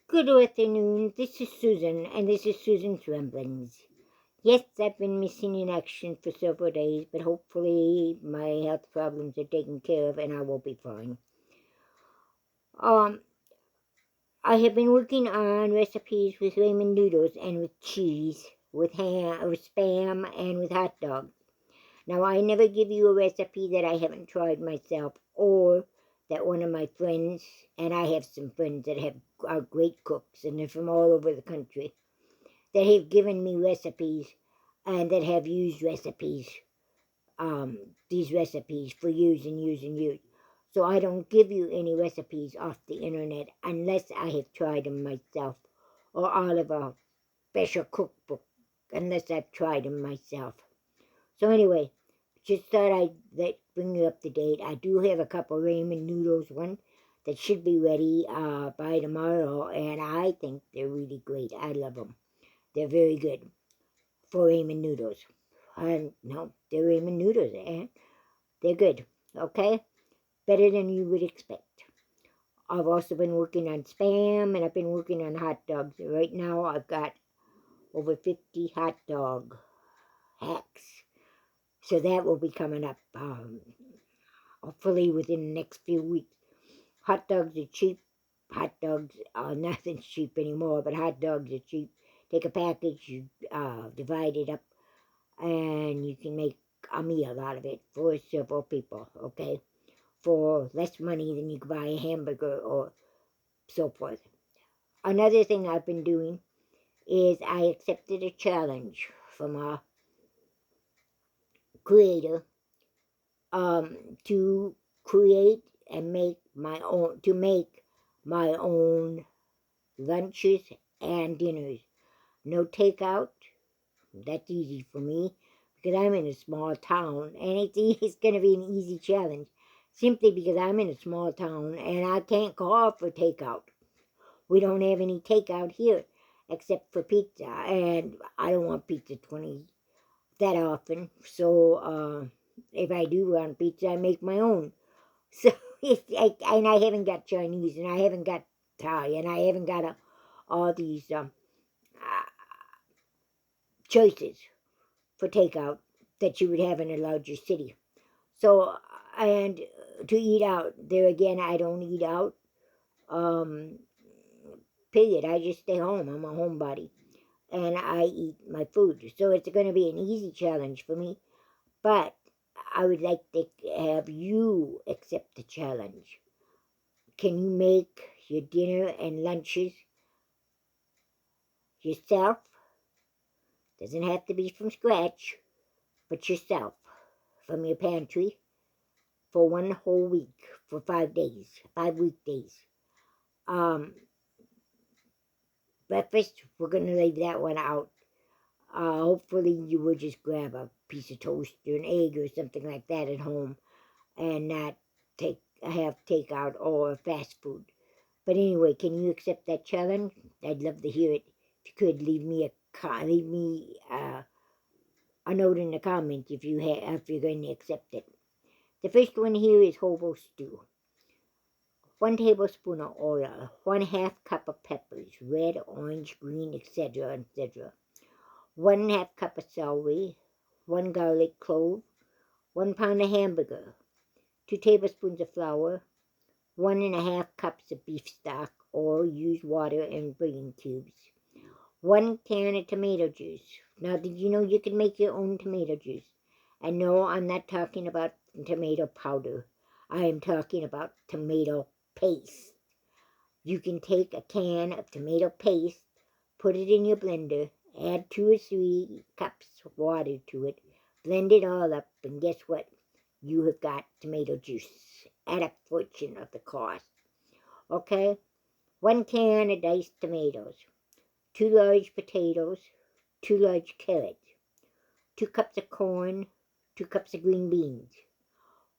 Good afternoon, this is Susan, and this is Susan's Ramblings. Yes, I've been missing in action for several days, but hopefully my health problems are taken care of and I will be fine. I have been working on recipes with ramen noodles and with cheese, with ham, with spam, and with hot dogs. Now, I never give you a recipe that I haven't tried myself, or that one of my friends, and I have some friends that are great cooks, and they're from all over the country, that have given me recipes and that have used these recipes for years and years and years. So I don't give you any recipes off the internet unless I have tried them myself, or out of a special cookbook, unless I've tried them myself. So anyway, just thought I'd bring you up to date. I do have a couple ramen noodles, one that should be ready by tomorrow, and I think they're really great. I love them. They're very good for ramen noodles. No, they're ramen noodles, and they're good, okay? Better than you would expect. I've also been working on spam, and I've been working on hot dogs. Right now, I've got over 50 hot dog hacks. So that will be coming up, hopefully within the next few weeks. Hot dogs are cheap. Hot dogs are nothing's cheap anymore, but hot dogs are cheap. Take a package, you divide it up, and you can make a meal out of it for several people, okay? For less money than you could buy a hamburger or so forth. Another thing I've been doing is I accepted a challenge from a creator to create and make my own lunches and dinners. No takeout. That's easy for me because I'm in a small town, and it's going to be an easy challenge simply because I'm in a small town and I can't call for takeout. We don't have any takeout here except for pizza, and I don't want pizza that often. So if I do want pizza, I make my own. So and I haven't got Chinese, and I haven't got Thai, and I haven't got all these choices for takeout that you would have in a larger city. So, and to eat out, there again, I don't eat out. Period. I just stay home. I'm a homebody, and I eat my food. So it's going to be an easy challenge for me. But I would like to have you accept the challenge. Can you make your dinner and lunches yourself? Doesn't have to be from scratch, but yourself, from your pantry, for one whole week, for 5 days, 5 weekdays. Breakfast, we're going to leave that one out. Hopefully you would just grab a piece of toast or an egg or something like that at home and not have takeout or fast food. But anyway, can you accept that challenge? I'd love to hear it. If you could leave me a note in the comments if you're going to accept it. The first one here is Hobo Stew. 1 tablespoon of oil, 1/2 cup of peppers, red, orange, green, etc., etc. 1/2 cup of celery, 1 garlic clove, 1 pound of hamburger, 2 tablespoons of flour, 1 1/2 cups of beef stock, or use water and bringing cubes. 1 can of tomato juice. Now, did you know you can make your own tomato juice? And no, I'm not talking about tomato powder. I am talking about tomato paste. You can take a can of tomato paste, put it in your blender, add 2 or 3 cups of water to it, blend it all up, and guess what? You have got tomato juice at a fraction of the cost. Okay? 1 can of diced tomatoes, 2 large potatoes, 2 large carrots, 2 cups of corn, 2 cups of green beans,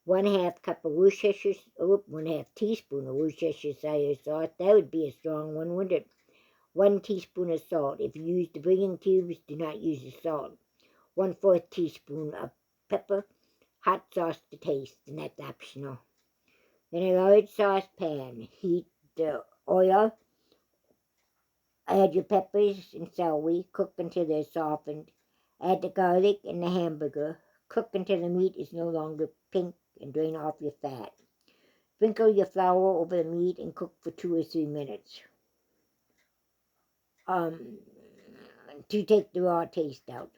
1/2 cup of Worcestershire, 1/2 teaspoon of Worcestershire sauce. That would be a strong one, wouldn't it? 1 teaspoon of salt. If you use the bringing cubes, do not use the salt. 1/4 teaspoon of pepper, hot sauce to taste, and that's optional. In a large saucepan, heat the oil Add your peppers and celery, cook until they're softened. Add the garlic and the hamburger. Cook until the meat is no longer pink and drain off your fat. Sprinkle your flour over the meat and cook for 2 or 3 minutes to take the raw taste out.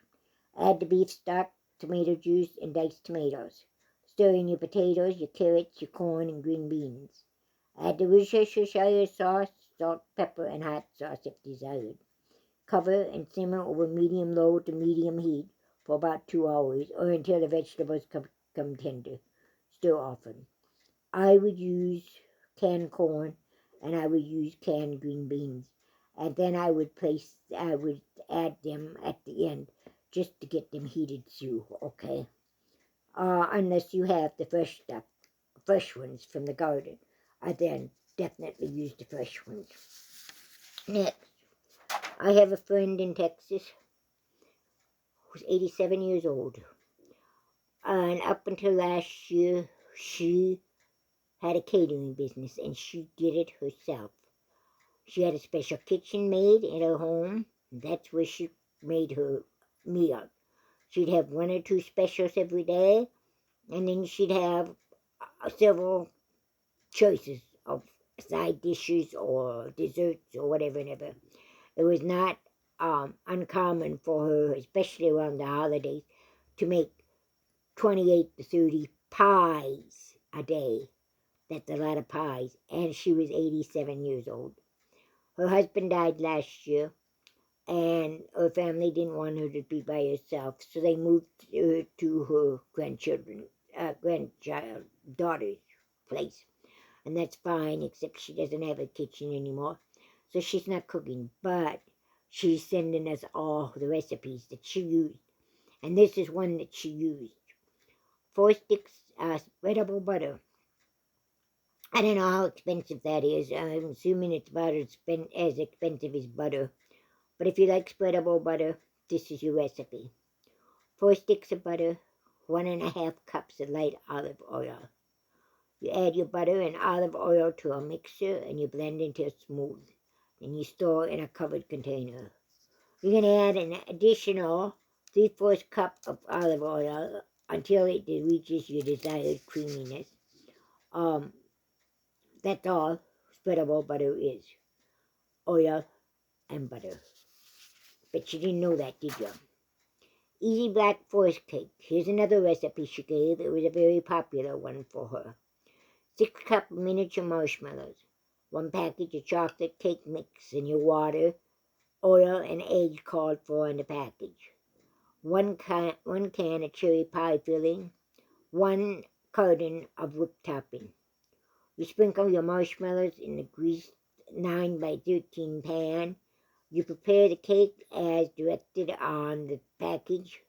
Add the beef stock, tomato juice, and diced tomatoes. Stir in your potatoes, your carrots, your corn, and green beans. Add the Worcestershire sauce, salt, pepper, and hot sauce if desired. Cover and simmer over medium-low to medium heat for about 2 hours or until the vegetables come tender. Stir often. I would use canned corn and I would use canned green beans. And then I would add them at the end just to get them heated through, okay? Unless you have the fresh stuff, fresh ones from the garden. I then definitely use the fresh ones. Next, I have a friend in Texas who's 87 years old. And up until last year, she had a catering business and she did it herself. She had a special kitchen made in her home. That's where she made her meal. She'd have 1 or 2 specials every day, and then she'd have several choices of side dishes or desserts or whatever. It was not uncommon for her, especially around the holidays, to make 28 to 30 pies a day. That's a lot of pies. And she was 87 years old. Her husband died last year, and her family didn't want her to be by herself, so they moved her to her daughter's place. And that's fine, except she doesn't have a kitchen anymore, so she's not cooking, but she's sending us all the recipes that she used. And this is one that she used. 4 sticks spreadable butter. I don't know how expensive that is. I'm assuming it's about as expensive as butter. But if you like spreadable butter, this is your recipe. 4 sticks of butter, 1½ cups of light olive oil. You add your butter and olive oil to a mixture and you blend until smooth. Then you store in a covered container. You're going to add an additional 3/4 cup of olive oil until it reaches your desired creaminess. That's all spreadable butter is. Oil and butter. But you didn't know that, did you? Easy Black Forest Cake. Here's another recipe she gave. It was a very popular one for her. 6 cups miniature marshmallows. 1 package of chocolate cake mix in your water. Oil and egg called for in the package. 1 can of cherry pie filling. 1 carton of whipped topping. You sprinkle your marshmallows in the greased 9x13 pan. You prepare the cake as directed on the package.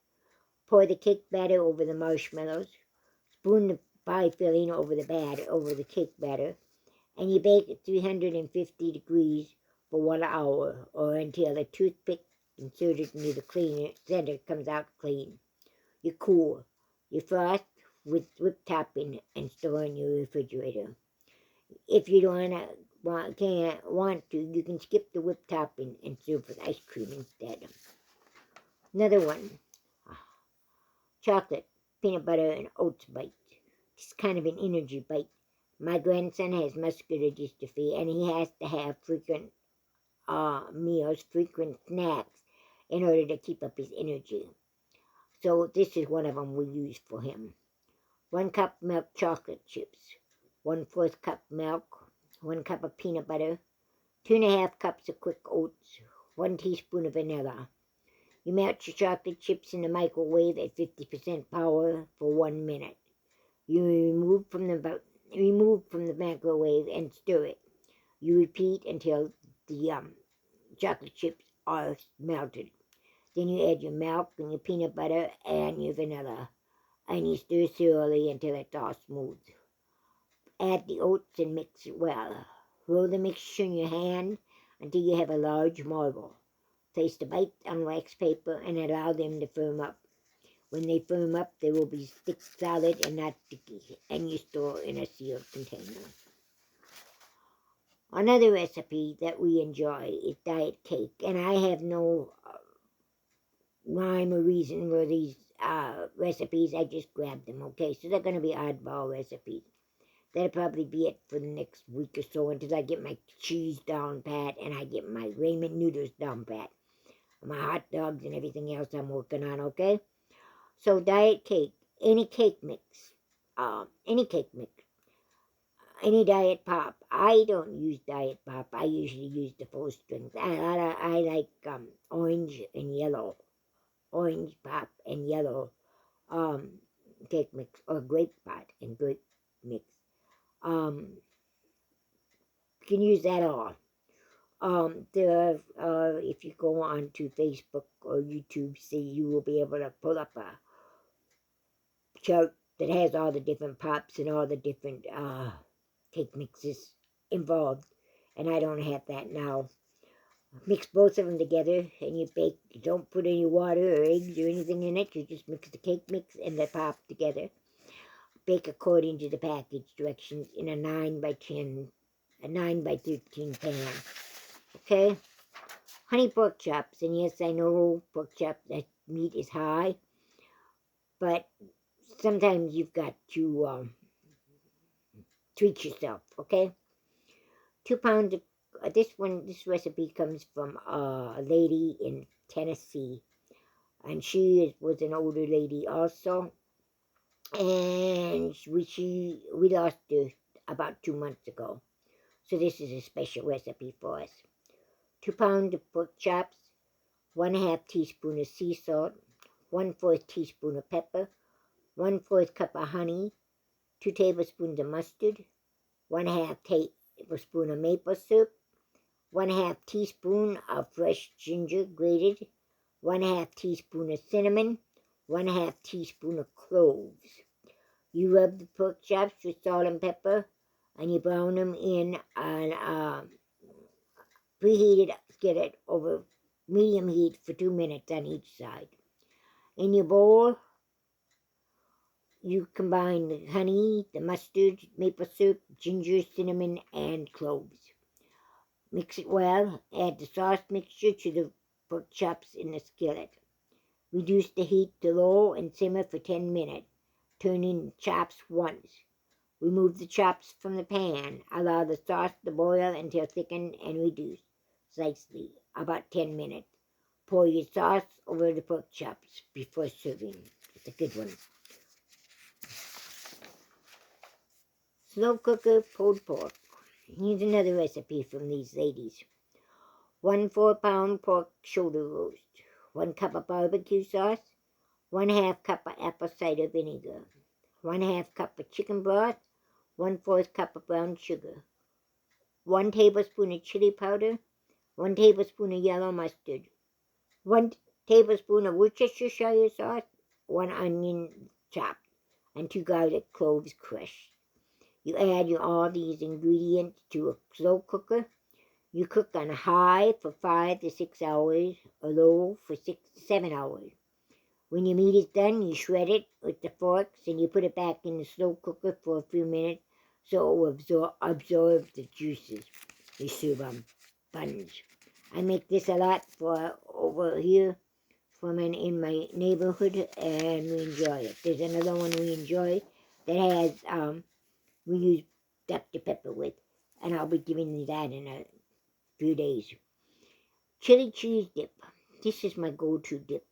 Pour the cake batter over the marshmallows. Spoon the pie filling over the cake batter. And you bake at 350 degrees for 1 hour or until a toothpick inserted into the center comes out clean. You cool. You frost with whipped topping and store in your refrigerator. If you can't want to, you can skip the whipped topping and serve with ice cream instead. Another one, chocolate, peanut butter, and oats bite. It's kind of an energy bite. My grandson has muscular dystrophy, and he has to have frequent meals, frequent snacks, in order to keep up his energy. So this is one of them we use for him. 1 cup milk chocolate chips, 1/4 cup milk, 1 cup of peanut butter, 2½ cups of quick oats, 1 teaspoon of vanilla. You melt your chocolate chips in the microwave at 50% power for 1 minute. You remove from the microwave and stir it. You repeat until the chocolate chips are melted. Then you add your milk and your peanut butter and your vanilla, and you stir thoroughly until it's all smooth. Add the oats and mix it well. Roll the mixture in your hand until you have a large marble. Place the bites on wax paper and allow them to firm up. When they firm up, they will be solid and not sticky, and you store in a sealed container. Another recipe that we enjoy is diet cake, and I have no rhyme or reason for these recipes. I just grabbed them, okay? So they're going to be oddball recipes. That'll probably be it for the next week or so until I get my cheese down pat and I get my ramen noodles down pat. My hot dogs and everything else I'm working on, okay? So diet cake, any cake mix, any diet pop. I don't use diet pop. I usually use the full strength. I like orange and yellow, orange pop and yellow cake mix, or grape pot and grape mix. You can use that all. If you go on to Facebook or YouTube, see, you will be able to pull up a chart that has all the different pops and all the different cake mixes involved. And I don't have that now. Mix both of them together and you bake. You don't put any water or eggs or anything in it. You just mix the cake mix and the pop together. Bake according to the package directions in a 9 by 13 pan. Okay? Honey pork chops. And yes, I know pork chop, that meat is high. But sometimes you've got to treat yourself, okay? 2 pounds of this recipe comes from a lady in Tennessee, and she was an older lady also, and we lost her about 2 months ago, so this is a special recipe for us. 2 pounds of pork chops, 1/2 teaspoon of sea salt, 1/4 teaspoon of pepper, 1/4 cup of honey, 2 tablespoons of mustard, 1/2 tablespoon of maple syrup, 1/2 teaspoon of fresh ginger grated, 1/2 teaspoon of cinnamon, 1/2 teaspoon of cloves. You rub the pork chops with salt and pepper, and you brown them in a preheated skillet over medium heat for 2 minutes on each side. In your bowl, you combine the honey, the mustard, maple syrup, ginger, cinnamon, and cloves. Mix it well. Add the sauce mixture to the pork chops in the skillet. Reduce the heat to low and simmer for 10 minutes. Turn in the chops once. Remove the chops from the pan. Allow the sauce to boil until thickened and reduced slightly, about 10 minutes. Pour your sauce over the pork chops before serving. It's a good one. Slow cooker pulled pork. Here's another recipe from these ladies. 1 4-pound pork shoulder roast, 1 cup of barbecue sauce, 1/2 cup of apple cider vinegar, 1/2 cup of chicken broth, 1/4 cup of brown sugar, 1 tablespoon of chili powder, 1 tablespoon of yellow mustard, 1 tablespoon of Worcestershire sauce, 1 onion chopped, and 2 garlic cloves crushed. You add all these ingredients to a slow cooker. You cook on high for 5 to 6 hours, or low for 6 to 7 hours. When your meat is done, you shred it with the forks and you put it back in the slow cooker for a few minutes so it will absorb the juices. We serve on buns. I make this a lot for over here in my neighborhood, and we enjoy it. There's another one we enjoy that has we use Dr. Pepper with, and I'll be giving you that in a few days. Chili cheese dip. This is my go-to dip.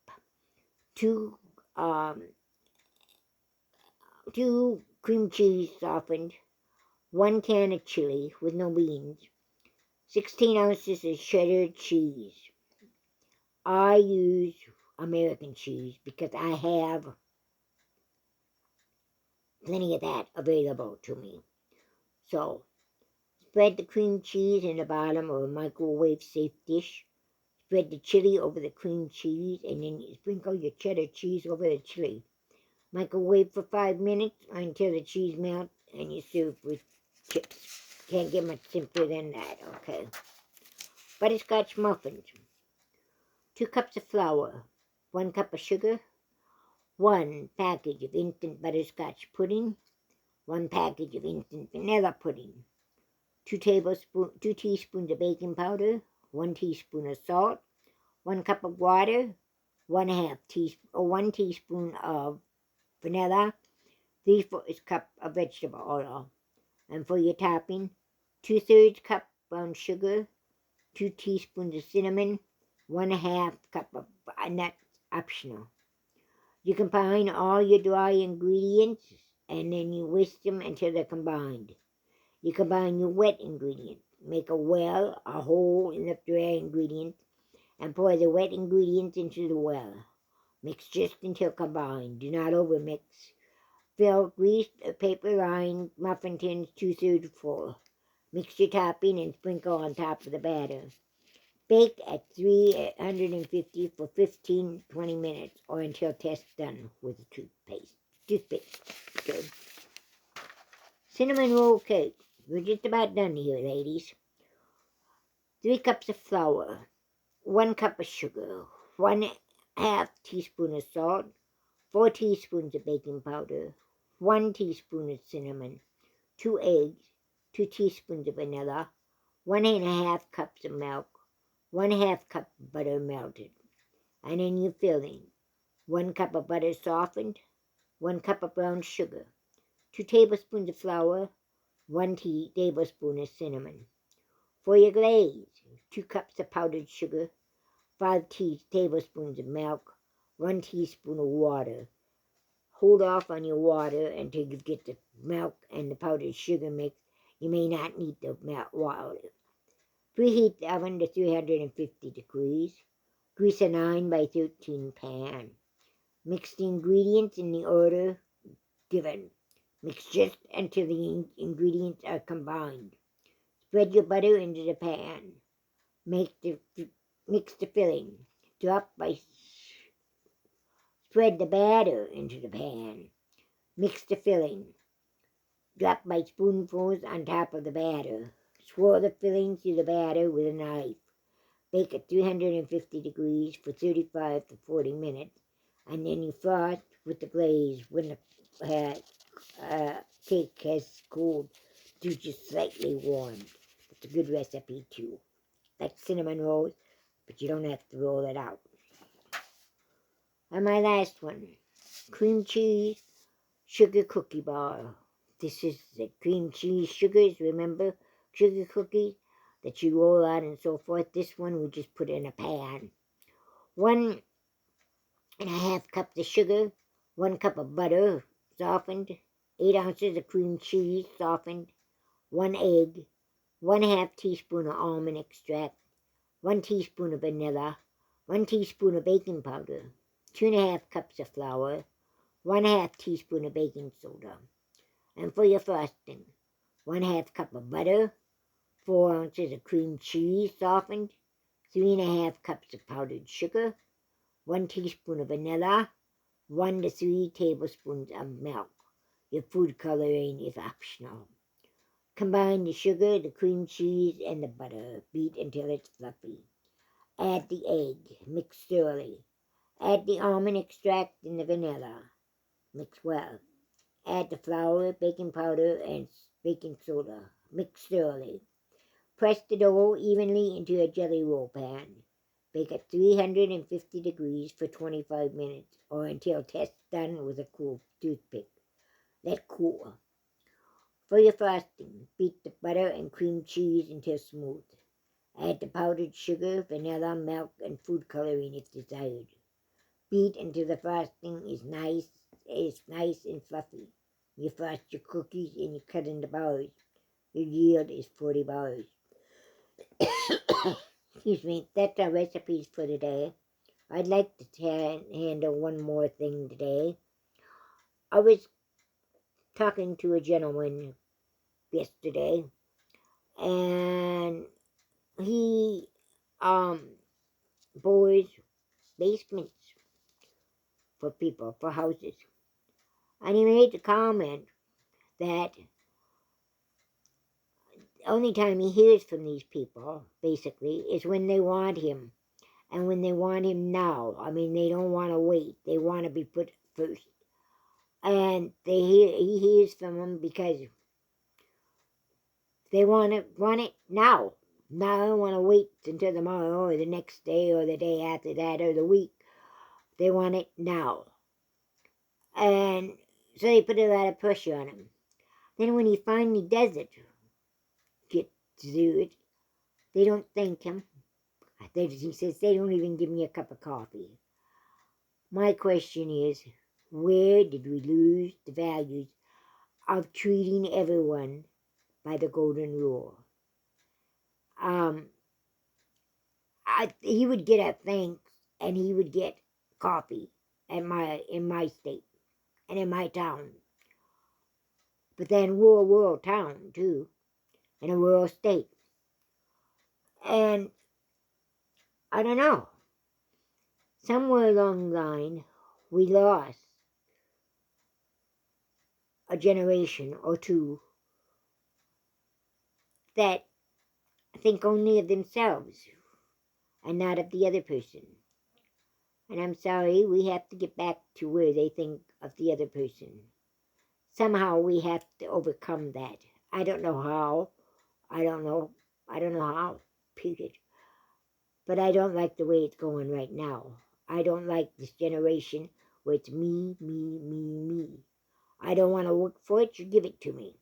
2 cream cheese softened, 1 can of chili with no beans, 16 ounces of cheddar cheese. I use American cheese because I have plenty of that available to me. So, spread the cream cheese in the bottom of a microwave-safe dish. Spread the chili over the cream cheese, and then you sprinkle your cheddar cheese over the chili. Microwave for 5 minutes until the cheese melts, and you serve with chips. Can't get much simpler than that, okay? Butterscotch muffins. 2 cups of flour, 1 cup of sugar, 1 package of instant butterscotch pudding, 1 package of instant vanilla pudding, 2 teaspoons of baking powder, 1 teaspoon of salt, 1 cup of water, 1 teaspoon of vanilla, 3/4 cup of vegetable oil. And for your topping, 2/3 cup brown sugar, 2 teaspoons of cinnamon, 1/2 cup of nuts, optional. You combine all your dry ingredients and then you whisk them until they're combined. You combine your wet ingredients. Make a hole in the dry ingredients, and pour the wet ingredients into the well. Mix just until combined. Do not overmix. Fill greased paper-lined muffin tins 2/3 full. Mix your topping and sprinkle on top of the batter. Bake at 350 for 15-20 minutes or until test done with a toothpick. Good. Cinnamon roll cake. We're just about done here, ladies. 3 cups of flour, 1 cup of sugar, 1/2 teaspoon of salt, 4 teaspoons of baking powder, 1 teaspoon of cinnamon, 2 eggs, 2 teaspoons of vanilla, 1.5 cups of milk, 1/2 cup of butter melted. And then your filling, 1 cup of butter softened, 1 cup of brown sugar, 2 tablespoons of flour, 1 tablespoon of cinnamon. For your glaze, 2 cups of powdered sugar, 5 tablespoons of milk, 1 teaspoon of water. Hold off on your water until you get the milk and the powdered sugar mixed. You may not need the water. Preheat the oven to 350 degrees. Grease a 9x13 pan. Mix the ingredients in the order given. Mix just until the ingredients are combined. Spread your butter into the pan. Mix the filling. Spread the batter into the pan. Mix the filling. Drop by spoonfuls on top of the batter. Swirl the filling through the batter with a knife. Bake at 350 degrees for 35 to 40 minutes, and then you frost with the glaze when the cake has cooled to just slightly warmed. It's a good recipe too. Like cinnamon rolls, but you don't have to roll it out. And my last one, cream cheese sugar cookie bar. This is the cream cheese sugars, remember? Sugar cookies that you roll out and so forth. This one we just put in a pan. 1.5 cups of sugar, 1 cup of butter softened, 8 ounces of cream cheese softened, 1 egg, 1/2 teaspoon of almond extract, 1 teaspoon of vanilla, 1 teaspoon of baking powder, 2.5 cups of flour, 1/2 teaspoon of baking soda. And for your frosting, 1/2 cup of butter, 4 ounces of cream cheese softened, 3.5 cups of powdered sugar, 1 teaspoon of vanilla, 1 to 3 tablespoons of milk. Your food coloring is optional. Combine the sugar, the cream cheese, and the butter. Beat until it's fluffy. Add the egg. Mix thoroughly. Add the almond extract and the vanilla. Mix well. Add the flour, baking powder, and baking soda. Mix thoroughly. Press the dough evenly into a jelly roll pan. Bake at 350 degrees for 25 minutes or until test done with a cool toothpick. Let cool. For your frosting, beat the butter and cream cheese until smooth. Add the powdered sugar, vanilla, milk, and food coloring if desired. Beat until the frosting is nice and fluffy. You frost your cookies and you cut into bars. Your yield is 40 bars. Excuse me, that's our recipes for today. I'd like to handle one more thing today. I was talking to a gentleman yesterday, and he bores basements for people, for houses. And he made the comment that the only time he hears from these people, basically, is when they want him. And when they want him now. I mean, they don't want to wait. They want to be put first. And he hears from them because They want it now. Now I don't want to wait until tomorrow or the next day or the day after that or the week. They want it now. And so they put a lot of pressure on him. Then when he finally does it, get to do it, they don't thank him. He says, they don't even give me a cup of coffee. My question is, where did we lose the values of treating everyone by the golden rule? He would get a thanks and he would get coffee in my state and in my town. But then we're a rural town too, and a rural state. And I don't know. Somewhere along the line, we lost a generation or two that think only of themselves and not of the other person. And I'm sorry, we have to get back to where they think of the other person. Somehow we have to overcome that. I don't know how. I don't know how, period. But I don't like the way it's going right now. I don't like this generation where it's me, me, me, me. I don't want to work for it, you give it to me.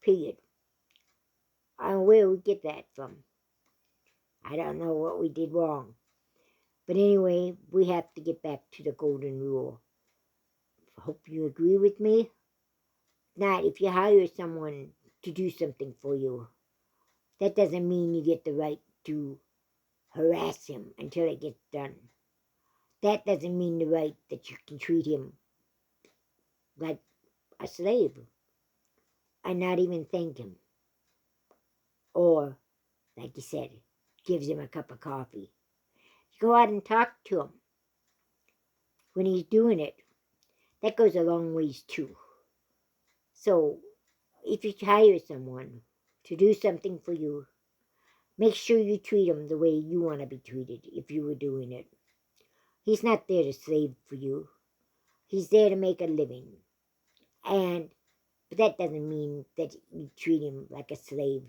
Period. I don't know where we get that from. I don't know what we did wrong. But anyway, we have to get back to the golden rule. Hope you agree with me. Not if you hire someone to do something for you, that doesn't mean you get the right to harass him until it gets done. That doesn't mean the right that you can treat him like a slave and not even thank him. Or, like you said, gives him a cup of coffee. You go out and talk to him when he's doing it. That goes a long ways too. So, if you hire someone to do something for you, make sure you treat him the way you want to be treated if you were doing it. He's not there to slave for you. He's there to make a living. But that doesn't mean that you treat him like a slave.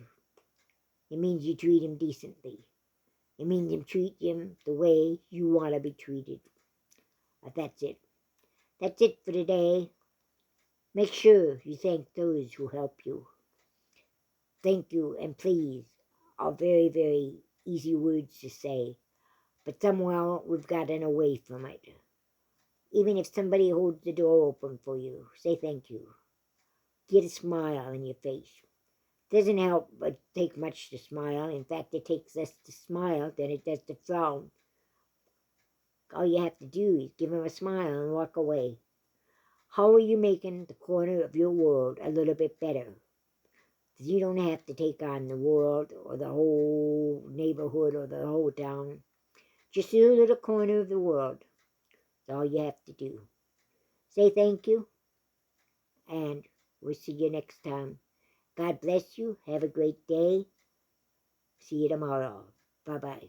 It means you treat him decently. It means you treat him the way you want to be treated. That's it. That's it for today. Make sure you thank those who help you. Thank you and please are very, very easy words to say. But somehow we've gotten away from it. Even if somebody holds the door open for you, say thank you. Get a smile on your face. Doesn't help but take much to smile. In fact, it takes less to smile than it does to frown. All you have to do is give them a smile and walk away. How are you making the corner of your world a little bit better? Because you don't have to take on the world or the whole neighborhood or the whole town. Just a little corner of the world. That's all you have to do. Say thank you, and we'll see you next time. God bless you. Have a great day. See you tomorrow. Bye-bye.